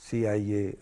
CIA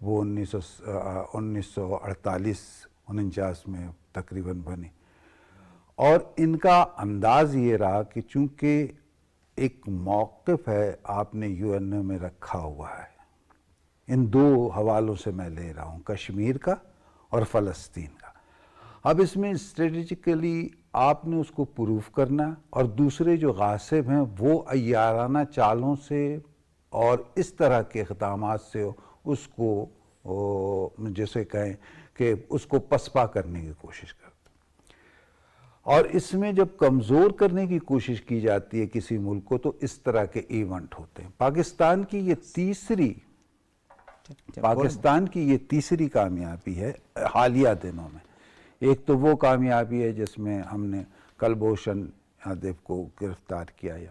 وہ 1948-49 میں تقریباً بنی. اور ان کا انداز یہ رہا کہ چونکہ ایک موقف ہے آپ نے یو این او میں رکھا ہوا ہے, ان دو حوالوں سے میں لے رہا ہوں, کشمیر کا اور فلسطین کا. اب اس میں اسٹریٹجیکلی آپ نے اس کو پروف کرنا, اور دوسرے جو غاصب ہیں وہ عیارانہ چالوں سے اور اس طرح کے اقدامات سے اس کو جیسے کہیں کہ اس کو پسپا کرنے کی کوشش کرتے. اور اس میں جب کمزور کرنے کی کوشش کی جاتی ہے کسی ملک کو تو اس طرح کے ایونٹ ہوتے ہیں. پاکستان کی یہ تیسری کامیابی ہے حالیہ دنوں میں. ایک تو وہ کامیابی ہے جس میں ہم نے کلبھوشن یادو کو گرفتار کیا, یا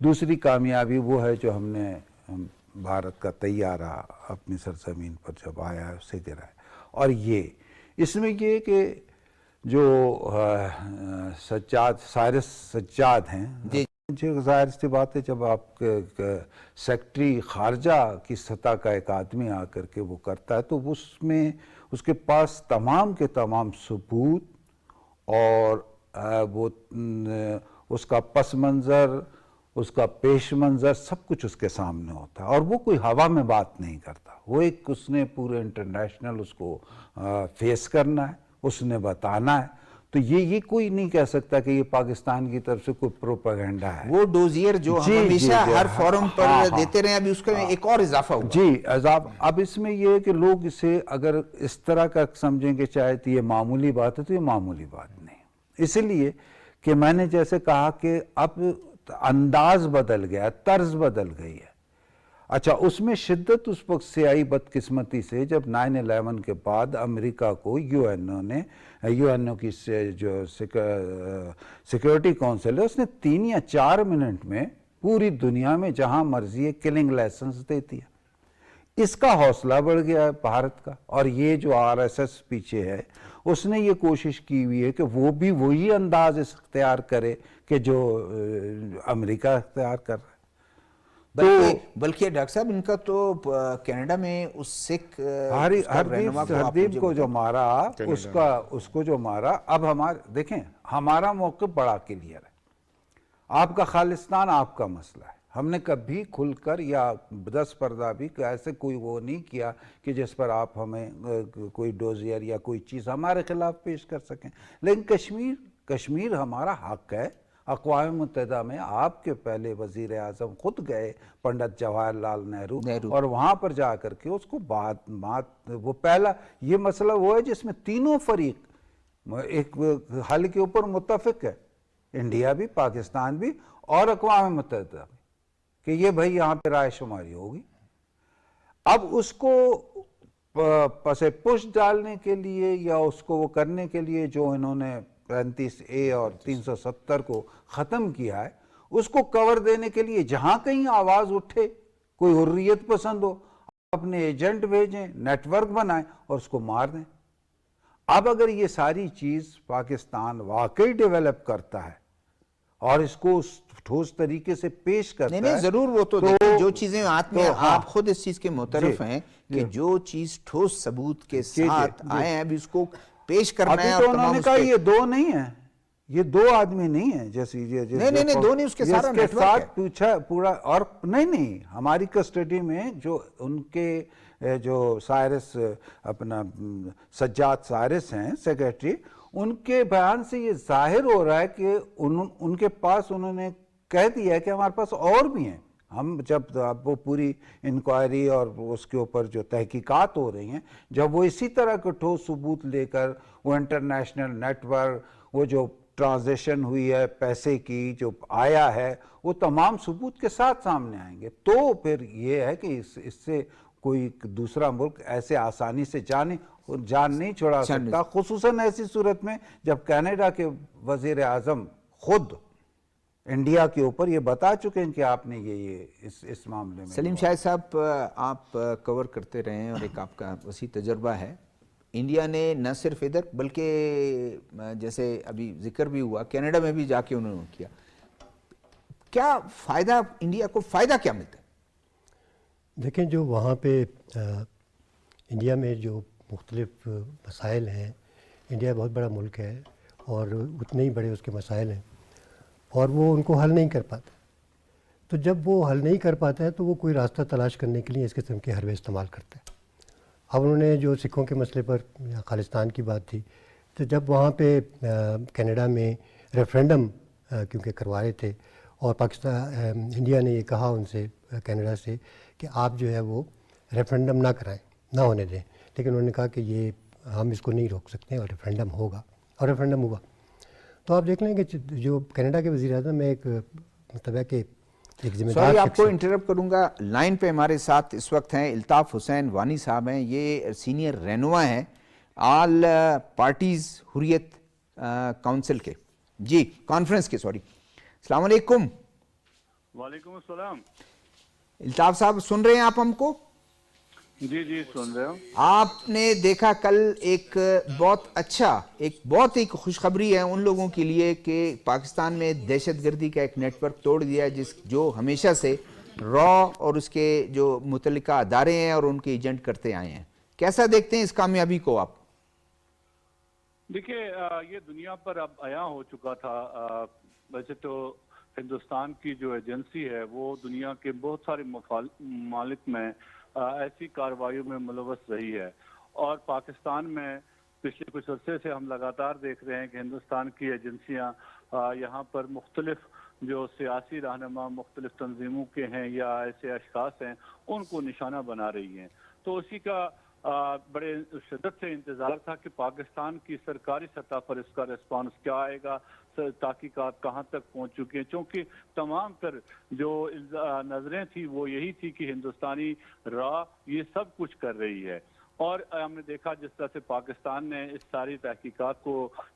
دوسری کامیابی وہ ہے جو ہم نے بھارت کا طیارہ اپنی سرزمین پر جب آیا ہے اسے گرایا. اور یہ اس میں یہ کہ جو سائرس سجاد ہیں, ظاہر سی بات ہے جب آپ سیکٹری خارجہ کی سطح کا ایک آدمی آ کر کے وہ کرتا ہے تو اس میں اس کے پاس تمام کے تمام ثبوت اور وہ اس کا پس منظر, اس کا پیش منظر سب کچھ اس کے سامنے ہوتا ہے. اور وہ کوئی ہوا میں بات نہیں کرتا, وہ ایک اس نے پورے انٹرنیشنل اس کو فیس کرنا ہے, اس نے بتانا ہے. تو یہ کوئی نہیں کہہ سکتا کہ یہ پاکستان کی طرف سے کوئی پروپیگنڈا ہے. وہ ڈوزیر جو ہم ہمیشہ ہر فورم پر دیتے رہے, ابھی اس کا ایک اور اضافہ ہوا. جی اب اس میں یہ ہے کہ لوگ اسے اگر اس طرح کا سمجھیں کہ چاہے یہ معمولی بات ہے تو یہ معمولی بات نہیں. اس لیے کہ میں نے جیسے کہا کہ اب انداز بدل گیا, طرز بدل گئی ہے. اچھا, اس میں شدت اس وقت سے آئی بدقسمتی سے جب 9/11 کے بعد امریکہ کو یو این او کی جو سیکیورٹی کونسل ہے اس نے 3 یا 4 منٹ میں پوری دنیا میں جہاں مرضی کلنگ لائسنس دیتی ہے. اس کا حوصلہ بڑھ گیا ہے بھارت کا. اور یہ جو RSS پیچھے ہے اس نے یہ کوشش کی ہوئی ہے کہ وہ بھی وہی انداز اختیار کرے کہ جو امریکہ اختیار کر رہا ہے. بلکہ ڈاکٹر صاحب ان کا تو کینیڈا میں اس سکھ ہردیپ کو جو مارا اس کو جو مارا, اب دیکھیں ہمارا موقف بڑا کلیئر ہے. آپ کا خالصتان آپ کا مسئلہ ہے. ہم نے کبھی کھل کر یا 10 پردہ بھی ایسے کوئی وہ نہیں کیا کہ جس پر آپ ہمیں کوئی ڈوزیر یا کوئی چیز ہمارے خلاف پیش کر سکیں. لیکن کشمیر ہمارا حق ہے. اقوام متحدہ میں آپ کے پہلے وزیر اعظم خود گئے پنڈت جواہر لال نہرو, اور وہاں پر جا کر کے اس کو وہ پہلا یہ مسئلہ وہ ہے جس میں تینوں فریق ایک حل کے اوپر متفق ہے, انڈیا بھی, پاکستان بھی اور اقوام متحدہ بھی, کہ یہ بھائی یہاں پہ رائے شماری ہوگی. اب اس کو پس پش ڈالنے کے لیے یا اس کو وہ کرنے کے لیے جو انہوں نے 35A اور 370 کو ختم کیا ہے, اس کو کور دینے کے لیے جہاں کہیں آواز اٹھے, کوئی حریت پسند ہو, اپنے ایجنٹ بھیجیں, نیٹ ورک بنائیں اور اس کو مار دیں. اب اگر یہ ساری چیز پاکستان واقعی ڈیولپ کرتا ہے اور اس کو ٹھوس طریقے سے پیش کرتا ہے, نہیں ضرور, وہ تو دیکھیں جو چیزیں ہاتھ میں, آپ خود اس چیز کے معترف ہیں کہ جو چیز ٹھوس ثبوت کے ساتھ آئے ہیں ابھی اس کو پیش کرنا ہے. ابھی تو انہوں نے کہا یہ 2 نہیں ہیں, یہ 2 آدمی نہیں ہیں, جیسے نہیں 2 نہیں, اس کے سارا نیٹ ورک ہے. پوچھا پورا, اور نہیں ہماری کسٹڈی میں جو ان کے جو سائرس اپنا سجاد سائرس ہیں سیکریٹری, ان کے بیان سے یہ ظاہر ہو رہا ہے کہ ان کے پاس انہوں نے کہہ دیا ہے کہ ہمارے پاس اور بھی ہیں. ہم جب اب وہ پوری انکوائری اور اس کے اوپر جو تحقیقات ہو رہی ہیں, جب وہ اسی طرح کے ٹھوس ثبوت لے کر وہ انٹرنیشنل نیٹ ورک, وہ جو ٹرانزیکشن ہوئی ہے پیسے کی جو آیا ہے, وہ تمام ثبوت کے ساتھ سامنے آئیں گے, تو پھر یہ ہے کہ اس سے کوئی دوسرا ملک ایسے آسانی سے جان نہیں چھوڑا سکتا, خصوصاً ایسی صورت میں جب کینیڈا کے وزیر اعظم خود انڈیا کے اوپر یہ بتا چکے ہیں کہ آپ نے یہ اس معاملے میں. سلیم شاہد صاحب, آپ کور کرتے رہے ہیں اور ایک آپ کا وسیع تجربہ ہے. انڈیا نے نہ صرف ادھر بلکہ جیسے ابھی ذکر بھی ہوا کینیڈا میں بھی جا کے انہوں نے کیا, کیا فائدہ انڈیا کو فائدہ کیا ملتا ہے؟ دیکھیں جو وہاں پہ انڈیا میں جو مختلف مسائل ہیں، انڈیا بہت بڑا ملک ہے اور اتنے ہی بڑے اس کے مسائل ہیں اور وہ ان کو حل نہیں کر پاتا. تو جب وہ حل نہیں کر پاتا ہے تو وہ کوئی راستہ تلاش کرنے کے لیے اس قسم کے حربے استعمال کرتا ہے. اب انہوں نے جو سکھوں کے مسئلے پر یا خالصتان کی بات تھی، تو جب وہاں پہ کینیڈا میں ریفرینڈم کیونکہ کروا رہے تھے اور پاکستان انڈیا نے یہ کہا ان سے کینیڈا سے کہ آپ جو ہے وہ ریفرینڈم نہ کرائیں، نہ ہونے دیں، لیکن انہوں نے کہا کہ یہ ہم اس کو نہیں روک سکتے اور ریفرینڈم ہوگا، اور ریفرینڈم ہوا. تو آپ دیکھ لیں کہ جو کینیڈا کے وزیر اعظم میں ایک مطلب ہے کہ ایک ذمہ دار سوری آپ کو شخص انٹرپٹ کروں گا. لائن پہ ہمارے ساتھ اس وقت ہیں الطاف حسین وانی صاحب ہیں، یہ سینئر رہنما ہیں آل پارٹیز حریت کونسل کے، جی کانفرنس کے، سوری. السلام علیکم. وعلیکم السلام. الطاف صاحب سن رہے ہیں آپ ہم کو؟ جی جی سن رہے ہوں. آپ نے دیکھا کل ایک بہت اچھا، بہت ایک خوشخبری ہے ان لوگوں کے لیے کہ پاکستان میں دہشت گردی کا ایک نیٹ ورک توڑ دیا ہے جو ہمیشہ سے را اور اس کے جو متعلقہ ادارے ہیں اور ان کے ایجنٹ کرتے آئے ہیں. کیسا دیکھتے ہیں اس کامیابی کو آپ؟ دیکھیے یہ دنیا پر اب عیاں ہو چکا تھا. ویسے تو ہندوستان کی جو ایجنسی ہے وہ دنیا کے بہت سارے ممالک میں ایسی کارروائیوں میں ملوث رہی ہے، اور پاکستان میں پچھلے کچھ عرصے سے ہم لگاتار دیکھ رہے ہیں کہ ہندوستان کی ایجنسیاں یہاں پر مختلف جو سیاسی رہنما مختلف تنظیموں کے ہیں یا ایسے اشخاص ہیں ان کو نشانہ بنا رہی ہیں. تو اسی کا بڑے شدت سے انتظار تھا کہ پاکستان کی سرکاری سطح پر اس کا ریسپانس کیا آئے گا، تحقیقات کہاں تک پہنچ چکی ہیں، چونکہ تمام تر جو نظریں تھی وہ یہی تھی کہ ہندوستانی را یہ سب کچھ کر رہی ہے. اور ہم نے دیکھا جس طرح سے پاکستان نے اس ساری تحقیقات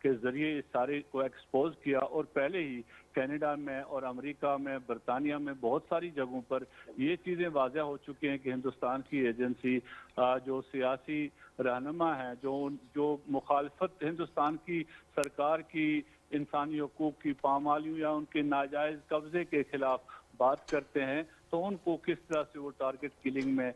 کے ذریعے اس سارے کو ایکسپوز کیا، اور پہلے ہی کینیڈا میں اور امریکہ میں، برطانیہ میں بہت ساری جگہوں پر یہ چیزیں واضح ہو چکی ہیں کہ ہندوستان کی ایجنسی جو سیاسی رہنما ہیں جو مخالفت ہندوستان کی سرکار کی انسانی حقوق کی پامالیوں یا ان کے ناجائز قبضے کے خلاف بات کرتے ہیں، تو ان کو کس طرح سے وہ ٹارگٹ کلنگ میں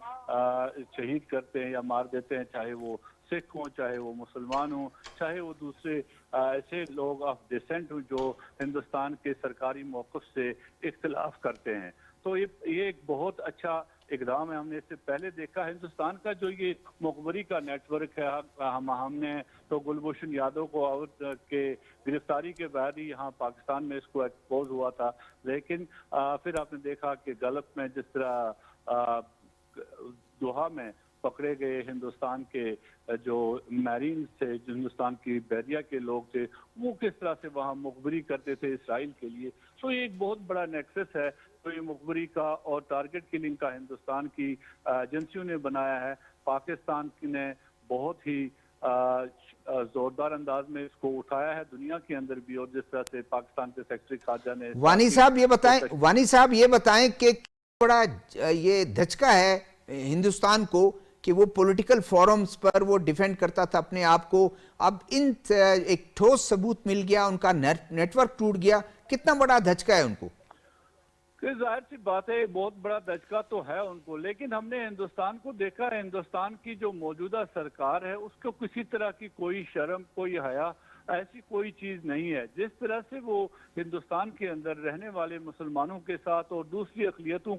شہید کرتے ہیں یا مار دیتے ہیں، چاہے وہ سکھ ہوں، چاہے وہ مسلمان ہوں، چاہے وہ دوسرے ایسے لوگ آف ڈیسنٹ ہوں جو ہندوستان کے سرکاری موقف سے اختلاف کرتے ہیں. تو یہ ایک بہت اچھا اقدام ہے. ہم نے اس سے پہلے دیکھا ہندوستان کا جو یہ مخبری کا نیٹ ورک ہے، ہم نے تو گلبھوشن یادو کو کے گرفتاری کے بعد ہی یہاں پاکستان میں اس کو ایکسپوز ہوا تھا، لیکن پھر آپ نے دیکھا کہ گلف میں جس طرح دوحہ میں پکڑے گئے ہندوستان کے جو میرین تھے، ہندوستان کی بحریہ کے لوگ تھے، وہ کس طرح سے وہاں مخبری کرتے تھے اسرائیل کے لیے. تو یہ ایک بہت بڑا نیکسس ہے تو یہ مخبری کا اور ٹارگٹ کلنگ کا ہندوستان کی ایجنسیوں نے بنایا ہے. پاکستان نے بہت ہی زوردار انداز میں اس کو اٹھایا ہے دنیا کے اندر بھی، اور جس طرح سے پاکستان کے سیکرٹری خارجہ نے وانی صاحب یہ بتائیں کہ بڑا یہ دھچکا ہے ہندوستان کو کہ وہ پولیٹیکل فورمز پر وہ ڈیفینڈ کرتا تھا اپنے آپ کو، اب ایک ٹھوس ثبوت مل گیا، ان کا نیٹ ورک ٹوٹ گیا. کتنا بڑا دھچکا ہے ان کو؟ کہ ظاہر سی بات ہے بہت بڑا دھچکا تو ہے ان کو، لیکن ہم نے ہندوستان کو دیکھا ہے، ہندوستان کی جو موجودہ سرکار ہے اس کو کسی طرح کی کوئی شرم، کوئی حیا، ایسی کوئی چیز نہیں ہے. جس طرح سے وہ ہندوستان کے اندر رہنے والے مسلمانوں کے ساتھ اور دوسری اقلیتوں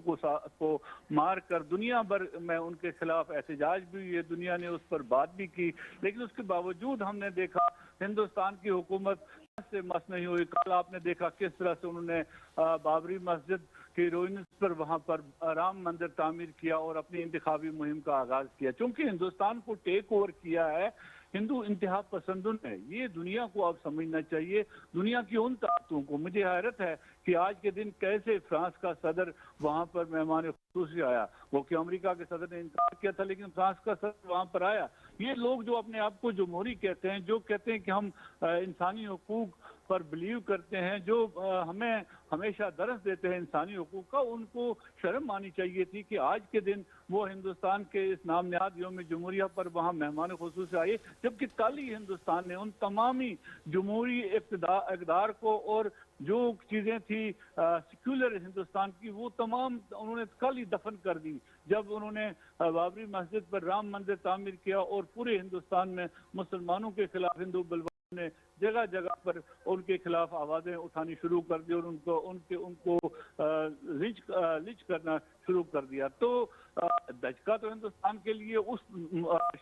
کو مار کر دنیا بھر میں ان کے خلاف احتجاج بھی ہوئی ہے، دنیا نے اس پر بات بھی کی، لیکن اس کے باوجود ہم نے دیکھا ہندوستان کی حکومت سے مس نہیں ہوئی. کل آپ نے دیکھا کس طرح سے انہوں نے بابری مسجد کی روئنز پر وہاں پر رام مندر تعمیر کیا اور اپنی انتخابی مہم کا آغاز کیا. چونکہ ہندوستان کو ٹیک اوور کیا ہے ہندو انتہا پسندوں نے. یہ دنیا کو اب سمجھنا چاہیے، دنیا کی ان طاقتوں کو. مجھے حیرت ہے کہ آج کے دن کیسے فرانس کا صدر وہاں پر مہمان خصوصی آیا، وہ کہ امریکہ کے صدر نے انکار کیا تھا لیکن فرانس کا صدر وہاں پر آیا. یہ لوگ جو اپنے آپ کو جمہوری کہتے ہیں، جو کہتے ہیں کہ ہم انسانی حقوق پر بلیو کرتے ہیں، جو ہمیں ہمیشہ درس دیتے ہیں انسانی حقوق کا، ان کو شرم آنی چاہیے تھی کہ آج کے دن وہ ہندوستان کے اس نام نہاد یوم جمہوریہ پر وہاں مہمان خصوصی آئے، جبکہ کل ہی ہندوستان نے ان تمامی جمہوری اقدار کو اور جو چیزیں تھی سیکولر ہندوستان کی، وہ تمام انہوں نے کل ہی دفن کر دی جب انہوں نے بابری مسجد پر رام مندر تعمیر کیا اور پورے ہندوستان میں مسلمانوں کے خلاف ہندو بلوان نے جگہ جگہ پر ان کے خلاف آوازیں اٹھانی شروع کر دی اور ان کو لنچ کرنا شروع کر دیا۔ تو دھچکا تو ہندوستان کے لیے اس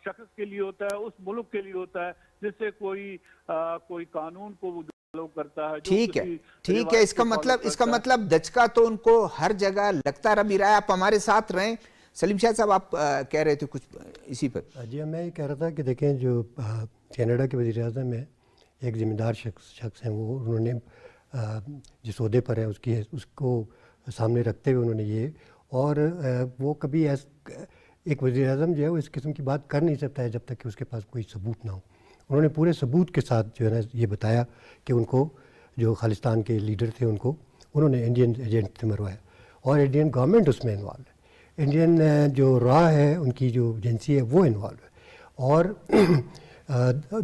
شخص کے لیے ہوتا ہے، اس ملک کے لیے ہوتا ہے جس سے کوئی قانون کو کرتا ہے۔ ٹھیک ہے، اس کا مطلب دھچکا تو ان کو ہر جگہ لگتا رہا ہے۔ آپ ہمارے ساتھ رہیں۔ سلیم شاہ صاحب آپ کہہ رہے تھے کچھ اسی پر۔ جی میں یہ کہہ رہا تھا کہ دیکھیں جو کینیڈا کے وزیر اعظم ہے، ایک ذمہ دار شخص ہیں، وہ انہوں نے جس عہدے پر ہے اس کو سامنے رکھتے ہوئے انہوں نے یہ، اور وہ کبھی ایک وزیر اعظم جو ہے وہ اس قسم کی بات کر نہیں سکتا ہے جب تک کہ اس کے پاس کوئی ثبوت نہ ہو۔ انہوں نے پورے ثبوت کے ساتھ جو ہے نا یہ بتایا کہ ان کو جو خالصتان کے لیڈر تھے انہوں نے انڈین ایجنٹ سے مروایا، اور انڈین گورنمنٹ اس میں انوالو ہے، انڈین جو را ہے ان کی جو ایجنسی ہے وہ انوالو ہے، اور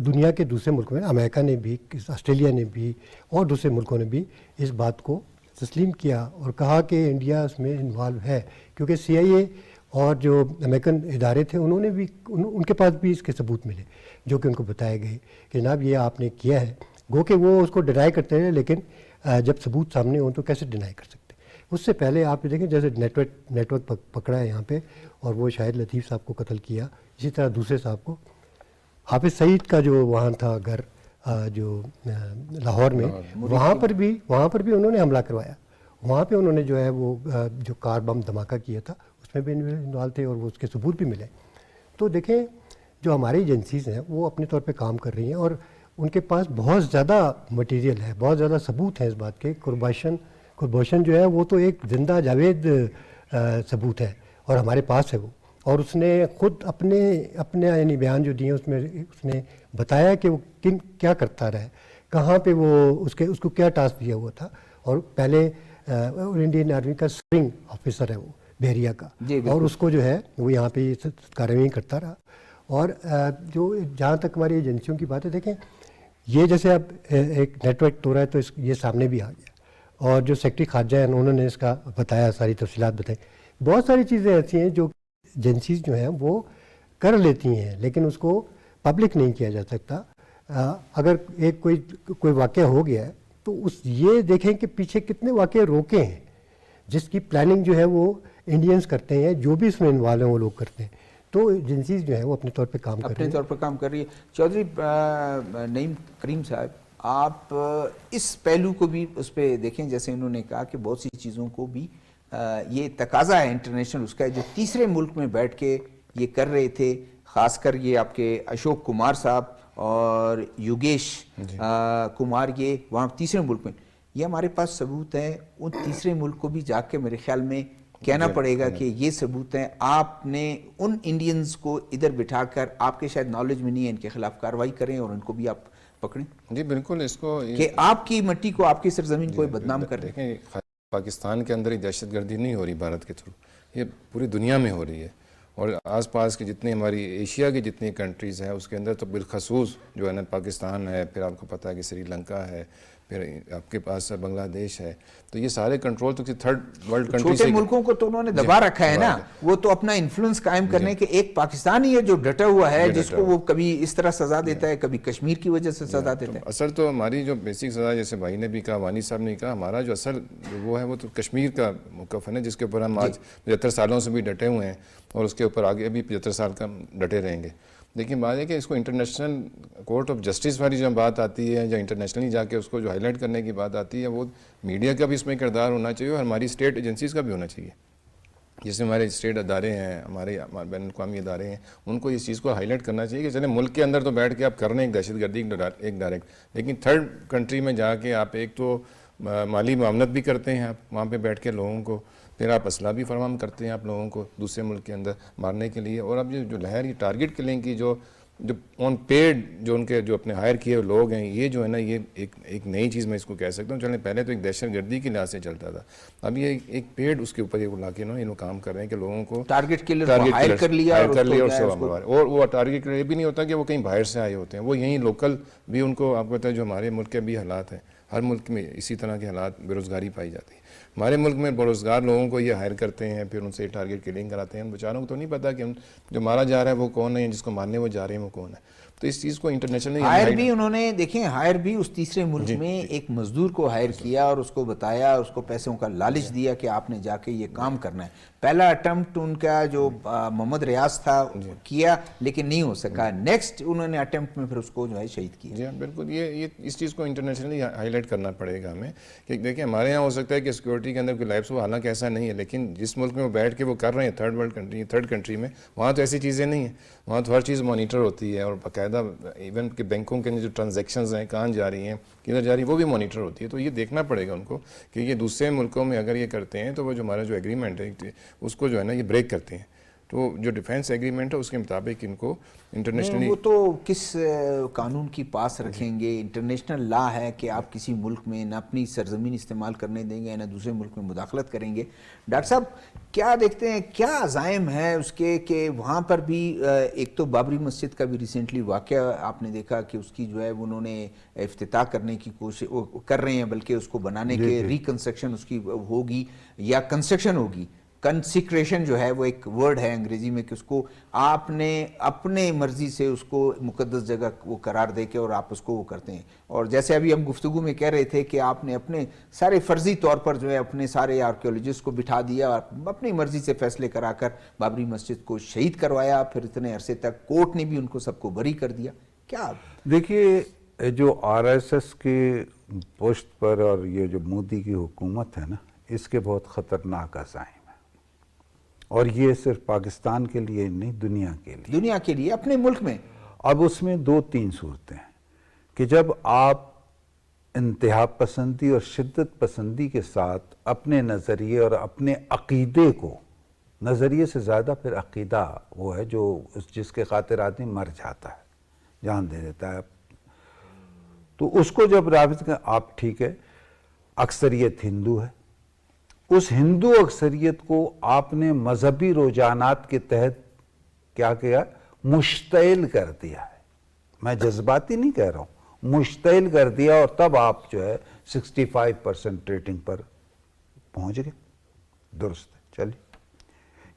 دنیا کے دوسرے ملکوں میں امریکہ نے بھی، آسٹریلیا نے بھی اور دوسرے ملکوں نے بھی اس بات کو تسلیم کیا اور کہا کہ انڈیا اس میں انوالو ہے، کیونکہ CIA اور جو امریکن ادارے تھے انہوں نے بھی ان کے پاس بھی اس کے ثبوت ملے جو کہ ان کو بتائے گئے کہ جناب یہ آپ نے کیا ہے، گو کہ وہ اس کو ڈینائی کرتے رہے، لیکن جب ثبوت سامنے ہوں تو کیسے ڈینائی کر سکتے۔ اس سے پہلے آپ دیکھیں جیسے نیٹ ورک پکڑا ہے یہاں پہ، اور وہ شاہد لطیف صاحب کو قتل کیا، اسی طرح دوسرے صاحب کو، حافظ سعید کا جو وہاں تھا گھر جو لاہور میں، وہاں پر بھی انہوں نے حملہ کروایا، وہاں پہ انہوں نے جو ہے وہ جو کار بم دھماکہ کیا تھا اس میں بھی انوالو تھے، اور وہ اس کے ثبوت بھی ملے۔ تو دیکھیں جو ہماری ایجنسیز ہیں وہ اپنے طور پہ کام کر رہی ہیں، اور ان کے پاس بہت زیادہ مٹیریل ہے، بہت زیادہ ثبوت ہیں اس بات کے۔ قربوشن جو ہے وہ تو ایک زندہ جاوید ثبوت ہے، اور ہمارے پاس ہے وہ، اور اس نے خود اپنے یعنی بیان جو دیے اس میں اس نے بتایا کہ وہ کیا کرتا رہا ہے، کہاں پہ وہ اس کو کیا ٹاسک دیا ہوا تھا، اور پہلے انڈین آرمی کا سرنگ آفیسر ہے وہ بحریہ کا، اور اس کو جو ہے وہ یہاں پہ یہ کارروائی کرتا رہا۔ اور جو جہاں تک ہماری ایجنسیوں کی بات ہے، دیکھیں یہ جیسے اب ایک نیٹ ورک ہو رہا ہے تو یہ سامنے بھی آ گیا، اور جو سیکرٹری خارجہ ہیں انہوں نے اس کا بتایا، ساری تفصیلات بتائی۔ بہت ساری چیزیں ایسی ہیں جو ایجنسیز جو ہیں وہ کر لیتی ہیں، لیکن اس کو پبلک نہیں کیا جا سکتا۔ اگر کوئی واقعہ ہو گیا ہے تو یہ دیکھیں کہ پیچھے کتنے واقعے روکے ہیں، جس کی پلاننگ جو ہے وہ انڈینز کرتے ہیں، جو بھی اس میں انوالو ہیں وہ لوگ کرتے ہیں۔ تو ایجنسیز جو ہیں وہ اپنے طور پہ کام کر رہی ہے۔ چودھری نعیم کریم صاحب، آپ اس پہلو کو بھی اس پہ دیکھیں، جیسے انہوں نے کہا کہ بہت سی چیزوں کو بھی یہ تقاضا ہے انٹرنیشنل اس کا، جو تیسرے ملک میں بیٹھ کے یہ کر رہے تھے، خاص کر یہ آپ کے اشوک کمار صاحب اور یوگیش کمار، یہ وہاں تیسرے ملک میں، یہ ہمارے پاس ثبوت ہے۔ ان تیسرے ملک کو بھی جا کے میرے خیال میں کہنا پڑے گا کہ یہ ثبوت ہیں، آپ نے ان انڈینز کو ادھر بٹھا کر، آپ کے شاید نالج میں نہیں ہے، ان کے خلاف کارروائی کریں اور ان کو بھی آپ پکڑیں۔ جی بالکل، اس کو کہ آپ کی مٹی کو، آپ کی سرزمین کو بدنام کر رہے ہیں۔ دیکھیں پاکستان کے اندر ہی دہشت گردی نہیں ہو رہی بھارت کے تھرو، یہ پوری دنیا میں ہو رہی ہے، اور آس پاس کی جتنی ہماری ایشیا کی جتنی کنٹریز ہیں اس کے اندر تو بالخصوص جو ہے نا پاکستان ہے، پھر آپ کو پتہ ہے کہ سری لنکا ہے، پھر آپ کے پاس بنگلہ دیش ہے، تو یہ سارے کنٹرول تو تھرڈ ورلڈ کنٹری سے، چھوٹے ملکوں کو تو انہوں نے دبا رکھا ہے نا، وہ تو اپنا انفلوئنس قائم کرنے کے، ایک پاکستانی ہے جو ڈٹا ہوا ہے، جس کو وہ کبھی اس طرح سزا دیتا ہے، کبھی کشمیر کی وجہ سے سزا دیتا ہے۔ اصل تو ہماری جو بیسک سزا، جیسے بھائی نے بھی کہا، وانی صاحب نے کہا، ہمارا جو اصل وہ ہے وہ تو کشمیر کا موقف ہے نا، جس کے اوپر ہم آج 75 سالوں سے بھی ڈٹے ہوئے ہیں، اور اس کے اوپر آگے بھی 75 سال کا ڈٹے رہیں گے۔ لیکن بات ہے کہ اس کو انٹرنیشنل کورٹ آف جسٹس والی جو بات آتی ہے، یا انٹرنیشنلی جا کے اس کو جو ہائی لائٹ کرنے کی بات آتی ہے، وہ میڈیا کا بھی اس میں کردار ہونا چاہیے، اور ہماری اسٹیٹ ایجنسیز کا بھی ہونا چاہیے۔ جیسے ہمارے اسٹیٹ ادارے ہیں، ہمارے بین الاقوامی ادارے ہیں، ان کو اس چیز کو ہائی لائٹ کرنا چاہیے کہ چلیں ملک کے اندر تو بیٹھ کے آپ کر رہے ہیں ایک دہشت گردی ایک ڈائریکٹ، لیکن تھرڈ کنٹری میں جا کے آپ ایک تو مالی معاونت بھی کرتے ہیں، آپ وہاں پہ بیٹھ کے لوگوں کو، پھر آپ اسلحہ بھی فراہم کرتے ہیں آپ لوگوں کو دوسرے ملک کے اندر مارنے کے لیے، اور اب جو لہر یہ ٹارگٹ کلنگ کی جو جو آن پیڈ جو ان کے جو اپنے ہائر کیے ہوئے لوگ ہیں، یہ جو ہے نا یہ ایک نئی چیز میں اس کو کہہ سکتا ہوں. چلیں پہلے تو ایک دہشت گردی کی لحاظ سے چلتا تھا، اب یہ ایک پیڈ اس کے اوپر یہ لا کے نا یہ لوگ کام کر رہے ہیں کہ لوگوں کو ٹارگٹ کلر کو ہائر کر لیا اور وہ ٹارگٹ کلر یہ بھی نہیں ہوتا کہ وہ کہیں باہر سے آئے ہوتے ہیں، وہ یہیں لوکل بھی ان کو آپ کو پتہ ہے جو ہمارے ملک کے بھی حالات ہیں، ہر ملک میں اسی طرح کے حالات، بے روزگاری پائی جاتی ہے. ہمارے ملک میں بے روزگار لوگوں کو یہ ہائر کرتے ہیں، پھر ان سے ٹارگٹ کلنگ کراتے ہیں. ان بیچاروں کو تو نہیں پتا کہ جو مارا جا رہا ہے وہ کون ہے، جس کو مارنے وہ جا رہے ہیں وہ کون ہے. تو اس چیز کو انٹرنیشنل ہائر بھی انہوں نے دیکھیں، ہائر بھی اس تیسرے ملک میں ایک مزدور کو ہائر کیا اور اس کو بتایا، اس کو پیسوں کا لالچ دیا کہ آپ نے جا کے یہ کام کرنا ہے. پہلا اٹمپٹ ان کا جو محمد ریاض تھا کیا لیکن نہیں ہو سکا. نیکسٹ انہوں نے اٹمپٹ میں پھر اس کو جو ہے شہید کیا. جی ہاں بالکل، یہ اس چیز کو انٹرنیشنلی ہائی لائٹ کرنا پڑے گا ہمیں کہ دیکھیں ہمارے یہاں ہو سکتا ہے کہ سیکورٹی کے اندر کوئی لائفس ہو، حالانکہ ایسا نہیں ہے، لیکن جس ملک میں وہ بیٹھ کے وہ کر رہے ہیں تھرڈ کنٹری میں، وہاں تو ایسی چیزیں نہیں ہیں. وہاں تو ہر چیز مانیٹر ہوتی ہے اور باقاعدہ ایون کہ بینکوں کے جو ٹرانزیکشنز ہیں کہاں جا رہی ہیں کدھر جا رہی ہیں وہ بھی مانیٹر ہوتی ہے. تو یہ دیکھنا پڑے گا ان کو کہ یہ دوسرے ملکوں میں اگر یہ کرتے ہیں تو وہ جو ہمارا جو ایگریمنٹ ہے اس کو جو ہے نا یہ بریک کرتے ہیں. تو جو ڈیفینس ایگریمنٹ ہے اس کے مطابق ان کو انٹرنیشنلی وہ تو کس قانون کی پاس رکھیں گے. انٹرنیشنل لا ہے کہ آپ کسی ملک میں نہ اپنی سرزمین استعمال کرنے دیں گے نہ دوسرے ملک میں مداخلت کریں گے. ڈاکٹر صاحب کیا دیکھتے ہیں، کیا عزائم ہے اس کے کہ وہاں پر بھی ایک تو بابری مسجد کا بھی ریسنٹلی واقعہ آپ نے دیکھا کہ اس کی جو ہے انہوں نے افتتاح کرنے کی کوشش کر رہے ہیں، بلکہ اس کو بنانے کے ریکنسٹرکشن اس کی ہوگی یا کنسٹرکشن ہوگی. کنسیکریشن جو ہے وہ ایک ورڈ ہے انگریزی میں کہ اس کو آپ نے اپنے مرضی سے اس کو مقدس جگہ وہ قرار دے کے اور آپ اس کو وہ کرتے ہیں. اور جیسے ابھی ہم گفتگو میں کہہ رہے تھے کہ آپ نے اپنے سارے فرضی طور پر جو ہے اپنے سارے آرکیولوجسٹ کو بٹھا دیا اور اپنی مرضی سے فیصلے کرا کر بابری مسجد کو شہید کروایا، پھر اتنے عرصے تک کورٹ نے بھی ان کو سب کو بری کر دیا. کیا دیکھیے جو آر ایس ایس کے پوسٹ پر اور یہ جو مودی کی حکومت ہے نا، اس کے بہت خطرناک عزائم ہے، اور یہ صرف پاکستان کے لیے نہیں دنیا کے لیے اپنے ملک میں. اب اس میں 2-3 صورتیں ہیں کہ جب آپ انتہا پسندی اور شدت پسندی کے ساتھ اپنے نظریے اور اپنے عقیدے کو، نظریے سے زیادہ پھر عقیدہ وہ ہے جو جس کے خاطر آدمی مر جاتا ہے، جان دے دیتا ہے، تو اس کو جب رابط کر آپ ٹھیک ہے اکثریت ہندو ہے، اس ہندو اکثریت کو آپ نے مذہبی رجحانات کے تحت کیا کیا، مشتعل کر دیا ہے. میں جذباتی نہیں کہہ رہا ہوں، مشتعل کر دیا، اور تب آپ جو ہے 65% ریٹنگ پر پہنچ گئے. درست ہے، چلیے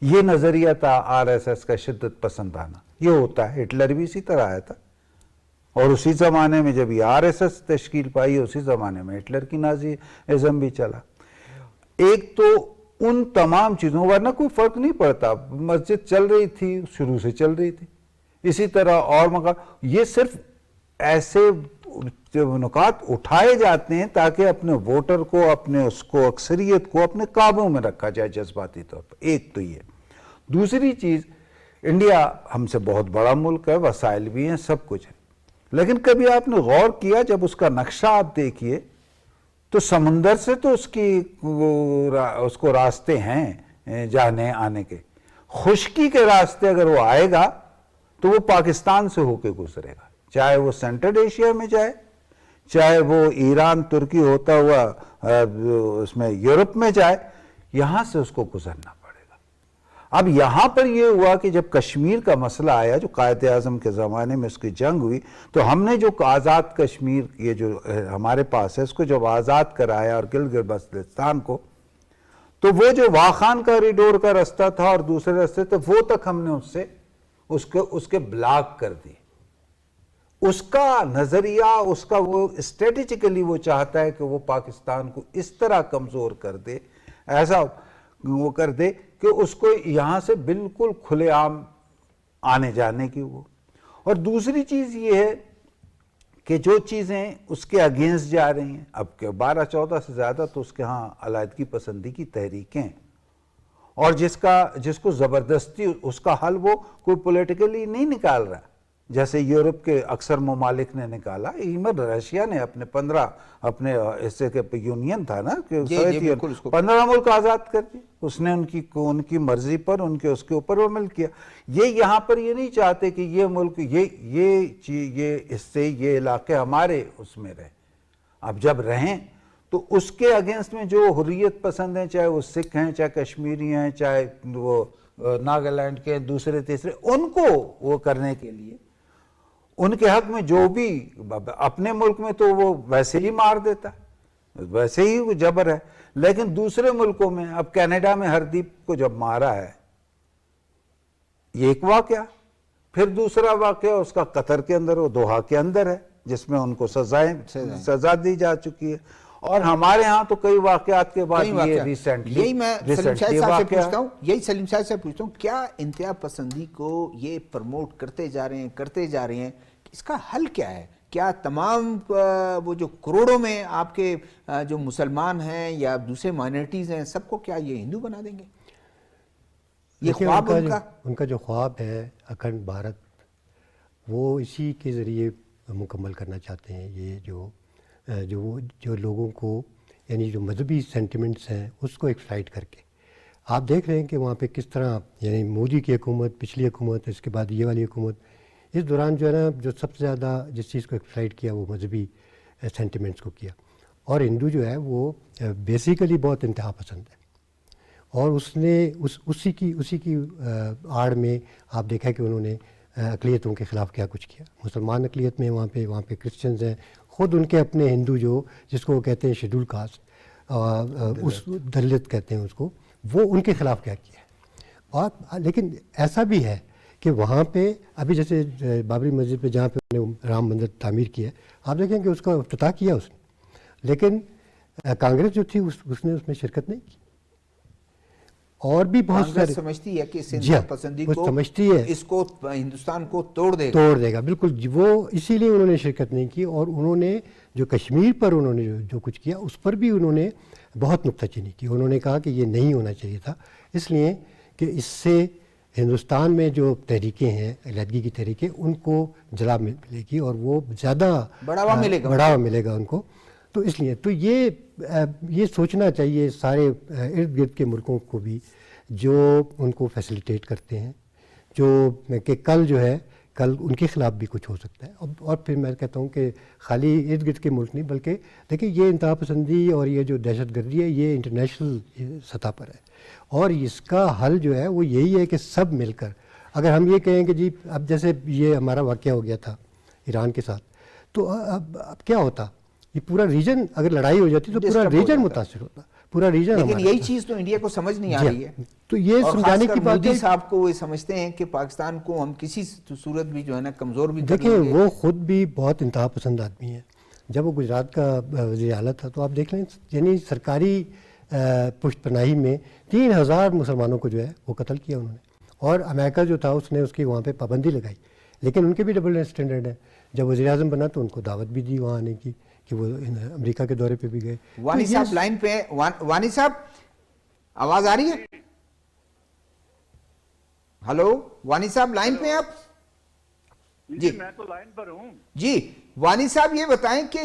یہ نظریہ تھا آر ایس ایس کا شدت پسند آنا. یہ ہوتا ہے، ہٹلر بھی اسی طرح آیا تھا، اور اسی زمانے میں جب یہ آر ایس ایس تشکیل پائی اسی زمانے میں ہٹلر کی نازی ازم بھی چلا. ایک تو ان تمام چیزوں، ورنہ کوئی فرق نہیں پڑتا، مسجد چل رہی تھی، شروع سے چل رہی تھی. اسی طرح اور مقام، یہ صرف ایسے نکات اٹھائے جاتے ہیں تاکہ اپنے ووٹر کو، اپنے اس کو اکثریت کو اپنے قابو میں رکھا جائے جذباتی طور پر. ایک تو یہ. دوسری چیز، انڈیا ہم سے بہت بڑا ملک ہے، وسائل بھی ہیں، سب کچھ ہے، لیکن کبھی آپ نے غور کیا جب اس کا نقشہ آپ دیکھیے تو سمندر سے تو اس کو راستے ہیں جانے آنے کے، خشکی کے راستے اگر وہ آئے گا تو وہ پاکستان سے ہو کے گزرے گا، چاہے وہ سینٹرل ایشیا میں جائے، چاہے وہ ایران ترکی ہوتا ہوا اس میں یورپ میں جائے، یہاں سے اس کو گزرنا پڑے گا. اب یہاں پر یہ ہوا کہ جب کشمیر کا مسئلہ آیا، جو قائد اعظم کے زمانے میں اس کی جنگ ہوئی، تو ہم نے جو آزاد کشمیر یہ جو ہمارے پاس ہے اس کو جب آزاد کرایا اور گلگت بلتستان کو، تو وہ جو واخان کوریڈور کا راستہ تھا اور دوسرے راستے تھے وہ تک ہم نے اس کے بلاک کر دی. اس کا نظریہ، اس کا وہ اسٹریٹجیکلی وہ چاہتا ہے کہ وہ پاکستان کو اس طرح کمزور کر دے، ایسا وہ کر دے کہ اس کو یہاں سے بالکل کھلے عام آنے جانے کی وہ. اور دوسری چیز یہ ہے کہ جو چیزیں اس کے اگینسٹ جا رہی ہیں، اب 12-14 سے زیادہ تو اس کے ہاں علیحدگی پسندی کی تحریکیں، اور جس کو زبردستی اس کا حل وہ کوئی پولیٹیکلی نہیں نکال رہا، جیسے یورپ کے اکثر ممالک نے نکالا، ایون رشیا نے اپنے 15 اپنے حصے کے یونین تھا نا کہ 15 ملک آزاد کر دیے اس نے، ان کی مرضی پر ان کے اس کے اوپر عمل کیا۔ یہ یہاں پر یہ نہیں چاہتے کہ یہ ملک یہ حصے یہ علاقے ہمارے اس میں رہیں، اب جب رہیں تو اس کے اگینسٹ میں جو حریت پسند ہیں، چاہے وہ سکھ ہیں، چاہے کشمیری ہیں، چاہے وہ ناگالینڈ کے دوسرے تیسرے، ان کو وہ کرنے کے لیے ان کے حق میں جو بھی اپنے ملک میں تو وہ ویسے ہی مار دیتا ہے، ویسے ہی وہ جبر ہے، لیکن دوسرے ملکوں میں اب کینیڈا میں ہردیپ کو جب مارا ہے یہ ایک واقعہ، پھر دوسرا واقعہ اس کا قطر کے اندر وہ دوحہ کے اندر ہے جس میں ان کو سزا دی جا چکی ہے، اور ہمارے ہاں تو کئی واقعات کے بعد یہ ریسنٹلی یہی میں سلیم شاہد صاحب سے پوچھتا ہوں کیا انتہا پسندی کو یہ پروموٹ کرتے جا رہے ہیں اس کا حل کیا ہے؟ کیا تمام وہ جو کروڑوں میں آپ کے جو مسلمان ہیں یا دوسرے مائنورٹیز ہیں سب کو کیا یہ ہندو بنا دیں گے؟ یہ خواب ان کا جو خواب ہے اکھنڈ بھارت، وہ اسی کے ذریعے مکمل کرنا چاہتے ہیں۔ یہ جو لوگوں کو یعنی جو مذہبی سینٹیمنٹس ہیں اس کو ایکسپلائٹ کر کے، آپ دیکھ رہے ہیں کہ وہاں پہ کس طرح یعنی مودی کی حکومت، پچھلی حکومت، اس کے بعد یہ والی حکومت، اس دوران جو ہے نا جو سب سے زیادہ جس چیز کو ایکسپلائٹ کیا وہ مذہبی سینٹیمنٹس کو کیا، اور ہندو جو ہے وہ بیسیکلی بہت انتہا پسند ہے، اور اس نے اسی کی آڑ میں آپ دیکھا کہ انہوں نے اقلیتوں کے خلاف کیا کچھ کیا۔ مسلمان اقلیت میں وہاں پہ کرسچنز ہیں، خود ان کے اپنے ہندو جو جس کو وہ کہتے ہیں شیڈول کاسٹ، اس دلت کہتے ہیں اس کو، وہ ان کے خلاف کیا کیا ہے۔ اور لیکن ایسا بھی ہے کہ وہاں پہ ابھی جیسے بابری مسجد پہ جہاں پہ انہوں نے رام مندر تعمیر کیا ہے، آپ دیکھیں کہ اس کا افتتاح کیا اس نے، لیکن کانگریس جو تھی اس نے اس میں شرکت نہیں کی، اور بھی بہت سارے سمجھتی ہے کہ اس انتہا پسندی کو سمجھتی ہے اس کو ہندوستان کو توڑ دے گا بالکل، وہ اسی لیے انہوں نے شرکت نہیں کی، اور انہوں نے جو کشمیر پر انہوں نے جو کچھ کیا اس پر بھی انہوں نے بہت نکتہ چینی کی۔ انہوں نے کہا کہ یہ نہیں ہونا چاہیے تھا، اس لیے کہ اس سے ہندوستان میں جو تحریکیں ہیں علیحدگی کی تحریکیں ان کو جلا ملے گی اور وہ زیادہ بڑھاوا ملے گا ان کو، تو اس لیے تو یہ سوچنا چاہیے سارے ارد گرد کے ملکوں کو بھی جو ان کو فیسیلیٹیٹ کرتے ہیں، جو کہ کل ان کے خلاف بھی کچھ ہو سکتا ہے۔ اور پھر میں کہتا ہوں کہ خالی ارد گرد کے ملک نہیں بلکہ دیکھیں یہ انتہا پسندی اور یہ جو دہشت گردی ہے یہ انٹرنیشنل سطح پر ہے، اور اس کا حل جو ہے وہ یہی ہے کہ سب مل کر، اگر ہم یہ کہیں کہ جی اب جیسے یہ ہمارا واقعہ ہو گیا تھا ایران کے ساتھ، تو اب کیا ہوتا، یہ پورا ریجن اگر لڑائی ہو جاتی تو پورا ریجن متاثر ہوتا، پورا ریجن۔ لیکن یہی چیز تو انڈیا کو سمجھ نہیں آ رہی ہے، تو یہ سمجھانے کی بات ہے۔ مودی صاحب کو وہ سمجھتے ہیں کہ پاکستان کو ہم کسی صورت بھی جو ہے نا کمزور بھی دیکھیں، وہ خود بھی بہت انتہا پسند آدمی ہے۔ جب وہ گجرات کا وزیر اعلیٰ تھا تو آپ دیکھ لیں یعنی سرکاری پشت پناہی میں 3000 مسلمانوں کو جو ہے وہ قتل کیا انہوں نے، اور امریکہ جو تھا اس نے اس کی وہاں پہ پابندی لگائی، لیکن ان کے بھی ڈبل اسٹینڈرڈ ہے۔ جب وزیر اعظم بنا تو ان کو دعوت بھی دی وہاں آنے کی کہ وہ امریکہ کے دورے پہ بھی گئے۔ وانی صاحب لائن پہ، وانی صاحب آواز آ رہی ہے؟ ہلو وانی صاحب لائن پہ آپ؟ جی میں تو لائن پر ہوں۔ جی وانی صاحب یہ بتائیں کہ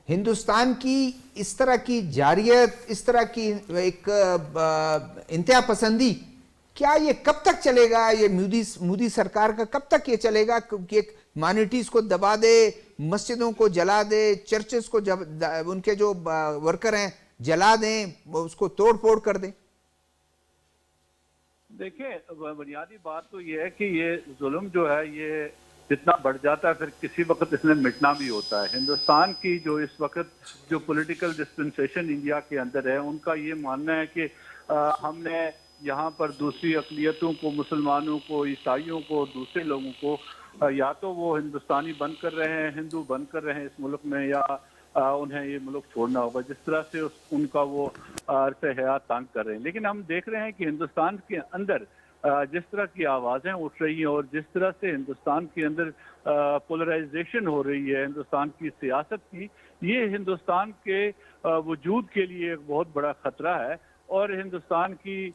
ہندوستان کی اس طرح کی جارحیت، اس طرح کی ایک انتہا پسندی، کیا یہ کب تک چلے گا؟ یہ مودی سرکار کا کب تک یہ چلے گا کہ مائنورٹیز کو دبا دے، مسجدوں کو جلا دے، چرچز کو ان کے جو ورکر ہیں جلا دیں، اس کو توڑ پھوڑ کر دیں؟ دیکھیں بنیادی بات تو یہ ہے کہ یہ ظلم جو ہے یہ جتنا بڑھ جاتا ہے پھر کسی وقت اس نے مٹنا بھی ہوتا ہے۔ ہندوستان کی جو اس وقت جو پولیٹیکل ڈسپنسیشن انڈیا کے اندر ہے، ان کا یہ ماننا ہے کہ ہم نے یہاں پر دوسری اقلیتوں کو، مسلمانوں کو، عیسائیوں کو، دوسرے لوگوں کو یا تو وہ ہندوستانی بند کر رہے ہیں، ہندو بند کر رہے ہیں اس ملک میں، یا انہیں یہ ملک چھوڑنا ہوگا، جس طرح سے ان کا وہ عرص حیات تنگ کر رہے ہیں۔ لیکن ہم دیکھ رہے ہیں کہ ہندوستان کے اندر جس طرح کی آوازیں اٹھ رہی ہیں اور جس طرح سے ہندوستان کے اندر پولرائزیشن ہو رہی ہے ہندوستان کی سیاست کی، یہ ہندوستان کے وجود کے لیے ایک بہت بڑا خطرہ ہے، اور ہندوستان کی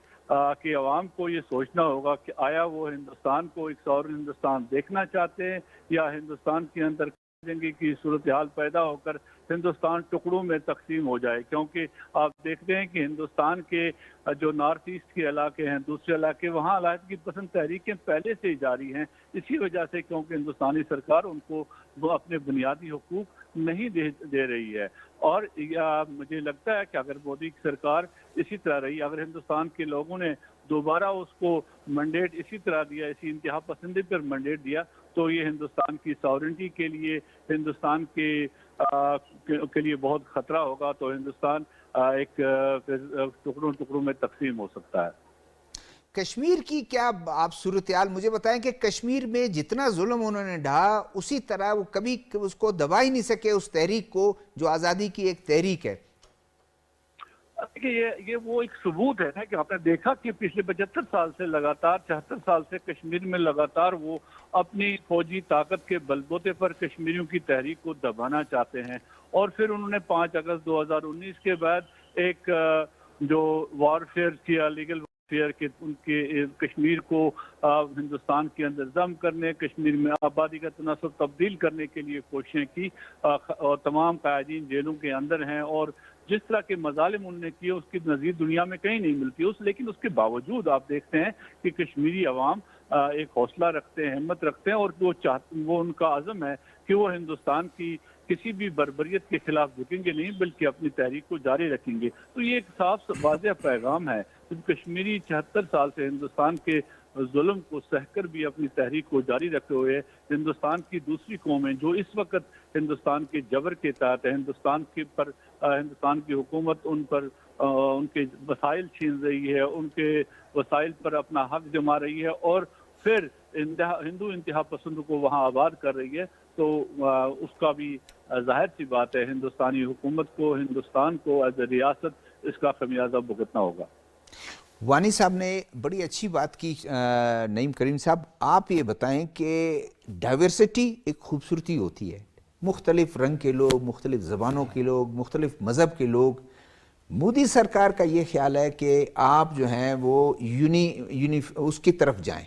کہ عوام کو یہ سوچنا ہوگا کہ آیا وہ ہندوستان کو ایک سورن ہندوستان دیکھنا چاہتے ہیں یا ہندوستان کے اندر جنگی کی صورتحال پیدا ہو کر ہندوستان ٹکڑوں میں تقسیم ہو جائے. کیونکہ آپ دیکھتے ہیں کہ ہندوستان کے جو نارتھ ایسٹ کے علاقے ہیں, دوسرے علاقے, وہاں علاقے پسند تحریکیں پہلے سے ہی جاری ہیں, اسی وجہ سے کیونکہ ہندوستانی سرکار ان کو وہ اپنے بنیادی حقوق نہیں دے رہی ہے. اور مجھے لگتا ہے کہ اگر مودی کی سرکار اسی طرح رہی, اگر ہندوستان کے لوگوں نے دوبارہ اس کو منڈیٹ اسی طرح دیا, اسی انتہا پسندی پر منڈیٹ دیا, تو یہ ہندوستان کی ساورنٹی کے لیے, ہندوستان کے لیے بہت خطرہ ہوگا. تو ہندوستان ایک ٹکڑوں میں تقسیم ہو سکتا ہے. کشمیر کی کیا آپ صورتحال مجھے بتائیں کہ کشمیر میں جتنا ظلم انہوں نے ڈھا اسی طرح وہ کبھی اس کو دبا ہی نہیں سکے, اس تحریک کو جو آزادی کی ایک تحریک ہے. یہ وہ ایک ثبوت ہے نا کہ آپ نے دیکھا کہ پچھلے 75 سال سے لگاتار 74 سال سے کشمیر میں لگاتار وہ اپنی فوجی طاقت کے بلبوتے پر کشمیریوں کی تحریک کو دبانا چاہتے ہیں. اور پھر انہوں نے 5 اگست 2019 کے بعد ایک جو وارفیئر کیا, لیگل وارفیئر کے, ان کے کشمیر کو ہندوستان کے اندر ضم کرنے, کشمیر میں آبادی کا تناسب تبدیل کرنے کے لیے کوششیں کی, اور تمام قائدین جیلوں کے اندر ہیں. اور جس طرح کے مظالم انہوں نے کیے اس کی نظیر دنیا میں کہیں نہیں ملتی. لیکن اس کے باوجود آپ دیکھتے ہیں کہ کشمیری عوام ایک حوصلہ رکھتے ہیں, ہمت رکھتے ہیں, اور وہ ان کا عزم ہے کہ وہ ہندوستان کی کسی بھی بربریت کے خلاف جھکیں گے نہیں, بلکہ اپنی تحریک کو جاری رکھیں گے. تو یہ ایک صاف واضح پیغام ہے. کشمیری 74 سال سے ہندوستان کے ظلم کو سہ کر بھی اپنی تحریک کو جاری رکھے ہوئے ہندوستان کی دوسری قومیں جو اس وقت ہندوستان کے جبر کے تحت ہندوستان کی حکومت ان پر ان کے وسائل چھین رہی ہے, ان کے وسائل پر اپنا حق جما رہی ہے, اور پھر ہندو انتہا پسند کو وہاں آباد کر رہی ہے. تو اس کا بھی ظاہر سی بات ہے ہندوستانی حکومت کو, ہندوستان کو ایز اے ریاست اس کا خمیازہ بھگتنا ہوگا. وانی صاحب نے بڑی اچھی بات کی. نعیم کریم صاحب, آپ یہ بتائیں کہ ڈائیورسٹی ایک خوبصورتی ہوتی ہے, مختلف رنگ کے لوگ, مختلف زبانوں کے لوگ, مختلف مذہب کے لوگ. مودی سرکار کا یہ خیال ہے کہ آپ جو ہیں وہ اس کی طرف جائیں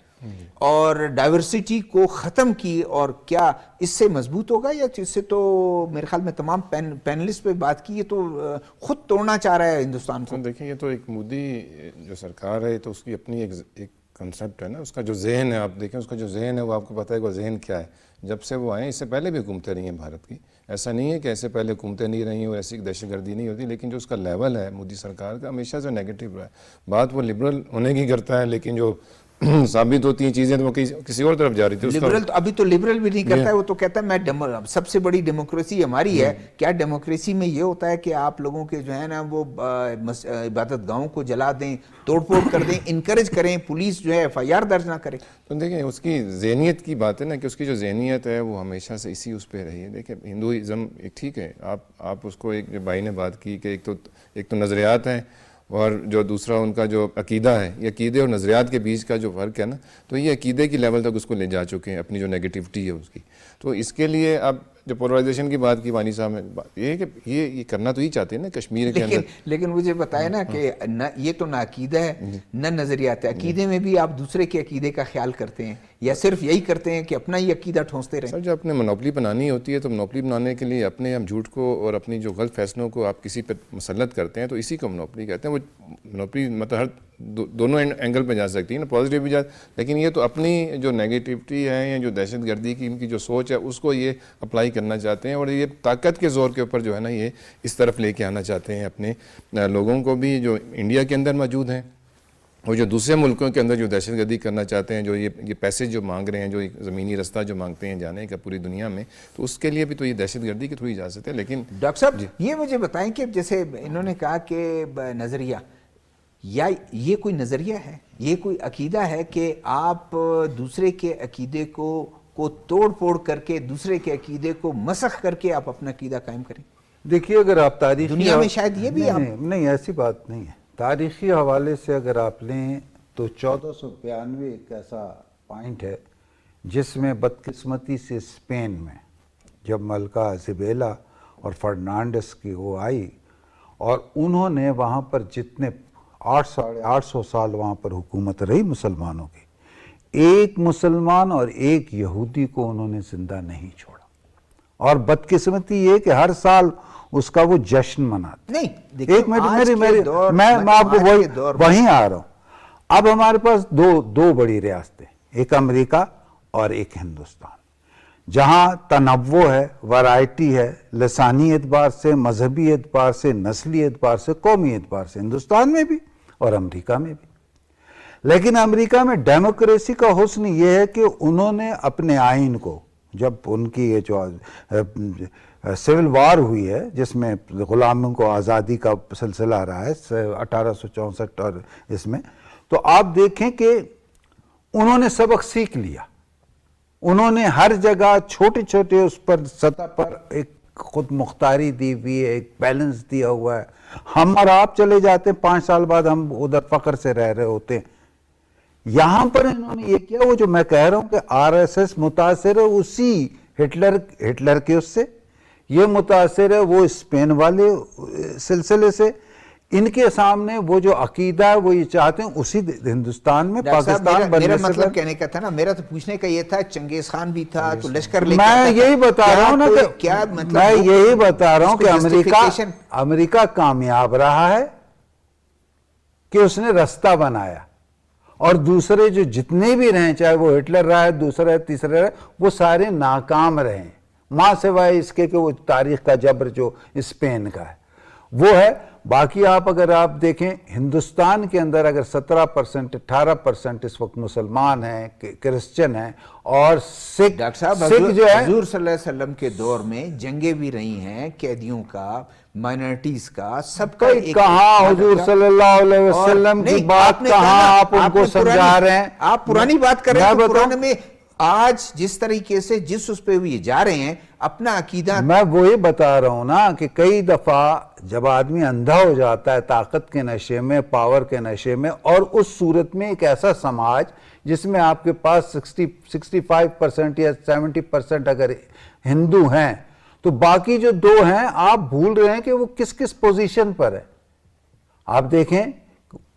اور ڈائیورسٹی کو ختم کی, اور کیا اس سے مضبوط ہوگا یا اس سے, تو میرے خیال میں تمام پینلسٹ پہ بات کی, یہ تو خود توڑنا چاہ رہا ہے ہندوستان کو. دیکھیں یہ تو ایک مودی جو سرکار ہے تو اس کی اپنی ایک کنسیپٹ ہے نا, اس کا جو ذہن ہے, آپ دیکھیں اس کا جو ذہن ہے وہ آپ کو پتہ ہے کہ وہ ذہن کیا ہے. جب سے وہ آئے, اس سے پہلے بھی حکومتیں رہی ہیں بھارت کی, ایسا نہیں ہے کہ ایسے پہلے حکومتیں نہیں رہی اور ایسی دہشت گردی نہیں ہوتی, لیکن جو اس کا لیول ہے مودی سرکار کا ہمیشہ سے نیگیٹو رہا ہے. بات وہ لبرل ہونے کی کرتا ہے, لیکن جو ثابت ہوتی ہیں چیزیں تو وہ کسی اور طرف جا رہی تھی. لبرل تو ابھی تو لبرل بھی نہیں کرتا ہے, وہ تو کہتا ہے میں سب سے بڑی ڈیموکریسی ہماری ہے. کیا ڈیموکریسی میں یہ ہوتا ہے کہ آپ لوگوں کے جو ہے نا وہ عبادت گاہوں کو جلا دیں, توڑ پھوڑ کر دیں, انکریج کریں, پولیس جو ہے FIR درج نہ کرے؟ تو دیکھیں اس کی ذہنیت کی بات ہے نا, کہ اس کی جو ذہنیت ہے وہ ہمیشہ سے اسی اس پہ رہی ہے. دیکھیں ہندوازم ٹھیک ہے, آپ اس کو ایک بھائی نے بات کی کہ ایک تو نظریات ہیں, اور جو دوسرا ان کا جو عقیدہ ہے, یہ عقیدے اور نظریات کے بیچ کا جو فرق ہے نا, تو یہ عقیدے کی لیول تک اس کو لے جا چکے ہیں, اپنی جو نیگیٹیوٹی ہے اس کی. تو اس کے لیے اب جو پولرائزیشن کی بات کی وانی صاحب نے, یہ ہے کہ یہ کرنا تو ہی چاہتے ہیں نا کشمیر کے اندر. لیکن مجھے بتائے نا کہ یہ تو نہ عقیدہ ہے نہ نظریات ہے. عقیدے میں بھی آپ دوسرے کے عقیدے کا خیال کرتے ہیں یا صرف یہی کرتے ہیں کہ اپنا ہی عقیدہ ٹھونستے رہیں؟ سر جب اپنے منوپلی بنانی ہوتی ہے تو منوپلی بنانے کے لیے اپنے ہم جھوٹ کو اور اپنی جو غلط فیصلوں کو آپ کسی پہ مسلط کرتے ہیں, تو اسی کو منوپلی کہتے ہیں. وہ منوپلی مطلب ہر دونوں اینگل پہ جا سکتی ہے نا, پازیٹیو بھی لیکن یہ تو اپنی جو نیگیٹیوٹی ہے یا جو دہشت گردی کی ان کی جو سوچ ہے اس کو یہ اپلائی کرنا چاہتے ہیں, اور یہ طاقت کے زور کے اوپر جو ہے نا یہ اس طرف لے کے آنا چاہتے ہیں اپنے لوگوں کو بھی جو انڈیا کے اندر موجود ہیں, اور جو دوسرے ملکوں کے اندر جو دہشت گردی کرنا چاہتے ہیں, جو یہ پیسے جو مانگ رہے ہیں, جو زمینی رستہ جو مانگتے ہیں جانے کا پوری دنیا میں, تو اس کے لیے بھی تو یہ دہشت گردی کے تھرو ہی جا سکتے ہیں. لیکن ڈاکٹر صاحب یہ مجھے بتائیں کہ جیسے انہوں نے کہا کہ نظریہ, یا یہ کوئی نظریہ ہے, یہ کوئی عقیدہ ہے کہ آپ دوسرے کے عقیدے کو توڑ پھوڑ کر کے, دوسرے کے عقیدے کو مسخ کر کے آپ اپنا عقیدہ قائم کریں؟ دیکھیے اگر آپ تاریخی دنیا میں شاید یہ بھی نہیں ایسی بات نہیں ہے. تاریخی حوالے سے اگر آپ لیں تو 1492 ایک ایسا پوائنٹ ہے جس میں بدقسمتی سے اسپین میں جب ملکہ ایزابیلا اور فرنانڈس کی وہ آئی, اور انہوں نے وہاں پر جتنے 800 سال وہاں پر حکومت رہی مسلمانوں کی، ایک مسلمان اور ایک یہودی کو انہوں نے زندہ نہیں چھوڑا، اور بدقسمتی یہ کہ ہر سال اس کا وہ جشن مناتے۔ نہیں دیکھیں، ایک منٹ، آج کے میری دور میں آپ کو آج کے دور میں- وہیں آ رہا ہوں۔ اب ہمارے پاس دو بڑی ریاستیں، ایک امریکہ اور ایک ہندوستان، جہاں تنوع ہے، ورائٹی ہے، لسانی اعتبار سے، مذہبی اعتبار سے، نسلی اعتبار سے، قومی اعتبار سے، ہندوستان میں بھی اور امریکہ میں بھی۔ لیکن امریکہ میں ڈیموکریسی کا حسن یہ ہے کہ انہوں نے اپنے آئین کو، جب ان کی یہ جو سول وار ہوئی ہے جس میں غلاموں کو آزادی کا سلسلہ رہا ہے 1864 اور اس میں، تو آپ دیکھیں کہ انہوں نے سبق سیکھ لیا، انہوں نے ہر جگہ چھوٹے چھوٹے اس پر سطح پر ایک خود مختاری دی ہوئی ہے، ایک بیلنس دیا ہوا ہے۔ ہم اور آپ چلے جاتے ہیں 5 سال بعد ہم ادھر فخر سے رہ رہے ہوتے ہیں۔ یہاں پر انہوں نے یہ کیا، وہ جو میں کہہ رہا ہوں کہ آر ایس ایس متاثر ہے اسی ہٹلر کے اس سے، یہ متاثر ہے وہ اسپین والے سلسلے سے، ان کے سامنے وہ جو عقیدہ ہے وہ یہ چاہتے ہیں اسی ہندوستان میں پاکستان بننے میرا سے مطلب کہنے کا تھا نا، میرا تو پوچھنے کا یہ تھا چنگیز خان بھی تھا تو لشکر لے کے میں آتا تھا۔ یہی بتا رہا ہوں نا کہ کیا مطلب میں وہ- یہی بتا رہا ہوں اس کہ کو justification- امریکہ کامیاب رہا ہے کہ اس نے رستہ بنایا، اور دوسرے جو جتنے بھی رہیں، چاہے وہ ہٹلر رہا ہے، دوسرا ہے، تیسرا ہے، وہ سارے ناکام رہے ہیں، ماں سوائے اس کے کہ وہ تاریخ کا جبر جو اسپین کا ہے وہ ہے۔ باقی اگر آپ دیکھیں ہندوستان کے اندر اگر 17% 18% اس وقت مسلمان ہیں، کرسچن ہیں، اور سکھ ڈاکٹر صاحب جو ہے، حضور صلی اللہ علیہ وسلم کے دور میں جنگیں بھی رہی ہیں، قیدیوں کا، مائنورٹیز کا، سب کا ایک کہاں حضور صلی اللہ علیہ وسلم کی بات کہاں آپ ان کو سمجھا رہے ہیں؟ آپ پرانی بات کر رہے ہیں، میں تو پرانے میں آج جس طریقے سے جس اس پہ یہ جا رہے ہیں اپنا عقیدہ، میں وہی بتا رہا ہوں نا کہ کئی دفعہ جب آدمی اندھا ہو جاتا ہے طاقت کے نشے میں، پاور کے نشے میں، اور اس صورت میں ایک ایسا سماج جس میں آپ کے پاس 65% یا 70% اگر ہندو ہیں تو باقی جو 2 ہیں آپ بھول رہے ہیں کہ وہ کس کس پوزیشن پر ہے۔ آپ دیکھیں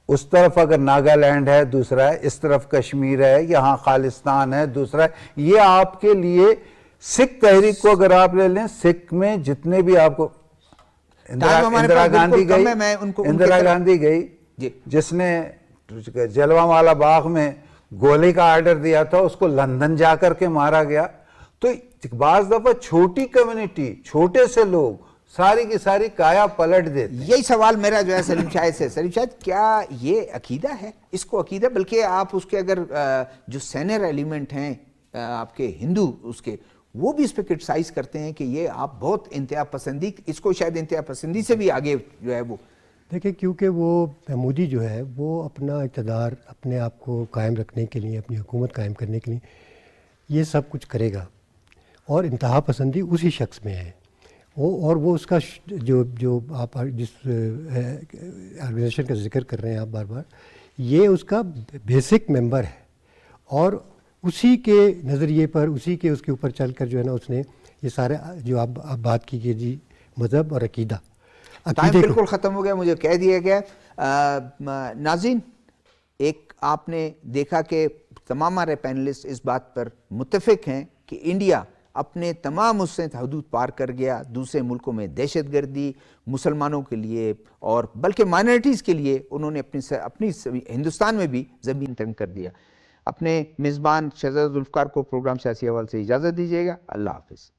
اس طرف اگر ناگالینڈ ہے دوسرا ہے، اس طرف کشمیر ہے، یہاں خالستان ہے دوسرا ہے۔ یہ آپ کے لیے سکھ تحریک کو اگر آپ لے لیں، سکھ میں جتنے بھی آپ کو اندرا گاندھی گئی جس نے جلوہ باغ میں گولی کا آرڈر دیا تھا، اس کو لندن جا کر کے مارا گیا۔ تو بعض دفعہ چھوٹی کمیونٹی، چھوٹے سے لوگ ساری کی ساری کایا پلٹ دیتے۔ یہی سوال میرا جو ہے سلیم شاہد سے، سلیم شاہد کیا یہ عقیدہ ہے؟ اس کو عقیدہ، بلکہ آپ اس کے اگر جو سینئر ایلیمنٹ ہیں آپ کے ہندو، اس کے وہ بھی اس پہ کرٹیسائز کرتے ہیں کہ یہ آپ بہت انتہا پسندی، اس کو شاید انتہا پسندی سے بھی آگے جو ہے وہ دیکھیں، کیونکہ وہ مودی جو ہے وہ اپنا اقتدار اپنے آپ کو قائم رکھنے کے لیے، اپنی حکومت قائم کرنے کے لیے یہ سب کچھ کرے گا، اور انتہا پسندی اسی شخص میں ہے، اور وہ اس کا جو آپ جس آرگنائزیشن کا ذکر کر رہے ہیں آپ بار بار، یہ اس کا بیسک ممبر ہے، اور اسی کے نظریے پر، اسی کے اس کے اوپر چل کر جو ہے نا اس نے یہ سارے جو آپ بات کی کہ جی مذہب اور عقیدہ ٹائم بالکل ختم ہو گیا، مجھے کہہ دیا گیا۔ ناظرین، ایک آپ نے دیکھا کہ تمام ہمارے پینلسٹ اس بات پر متفق ہیں کہ انڈیا اپنے تمام اس سے حدود پار کر گیا، دوسرے ملکوں میں دہشت گردی، مسلمانوں کے لیے اور بلکہ مائنورٹیز کے لیے انہوں نے اپنی ہندوستان میں بھی زمین تنگ کر دیا۔ اپنے میزبان شہزادہ ذوالفقار کو پروگرام سیاسی حوالے سے اجازت دیجیے گا۔ اللہ حافظ۔